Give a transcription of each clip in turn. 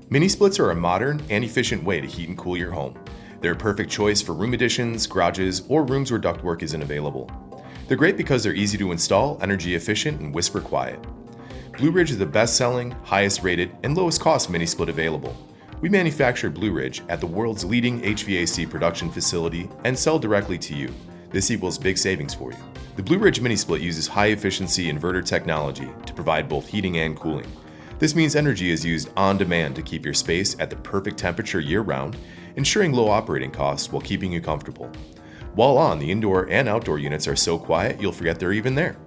Mini-splits are a modern and efficient way to heat and cool your home. They're a perfect choice for room additions, garages, or rooms where ductwork isn't available. They're great because they're easy to install, energy efficient, and whisper quiet. Blueridge is the best-selling, highest-rated, and lowest-cost mini-split available. We manufacture Blueridge at the world's leading HVAC production facility and sell directly to you. This equals big savings for you. The Blueridge Mini-Split uses high-efficiency inverter technology to provide both heating and cooling. This means energy is used on demand to keep your space at the perfect temperature year-round, ensuring low operating costs while keeping you comfortable. While on, the indoor and outdoor units are so quiet you'll forget they're even there.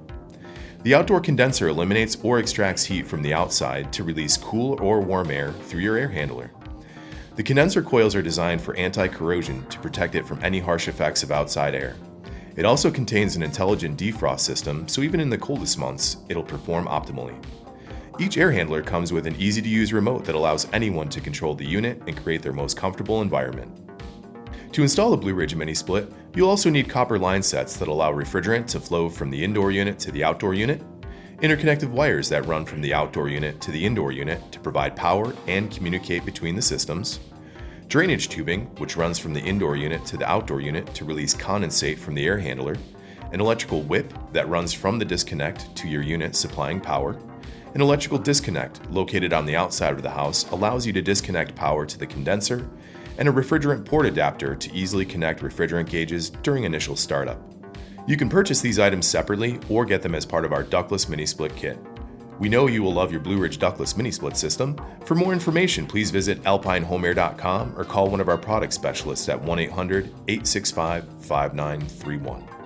The outdoor condenser eliminates or extracts heat from the outside to release cool or warm air through your air handler. The condenser coils are designed for anti-corrosion to protect it from any harsh effects of outside air. It also contains an intelligent defrost system, so even in the coldest months, it'll perform optimally. Each air handler comes with an easy-to-use remote that allows anyone to control the unit and create their most comfortable environment. To install the Blueridge Mini-Split, you'll also need copper line sets that allow refrigerant to flow from the indoor unit to the outdoor unit, interconnected wires that run from the outdoor unit to the indoor unit to provide power and communicate between the systems, drainage tubing, which runs from the indoor unit to the outdoor unit to release condensate from the air handler, an electrical whip that runs from the disconnect to your unit supplying power. An electrical disconnect located on the outside of the house allows you to disconnect power to the condenser, and a refrigerant port adapter to easily connect refrigerant gauges during initial startup. You can purchase these items separately or get them as part of our Ductless Mini-Split kit. We know you will love your Blueridge Ductless Mini-Split system. For more information, please visit alpinehomeair.com or call one of our product specialists at 1-800-865-5931.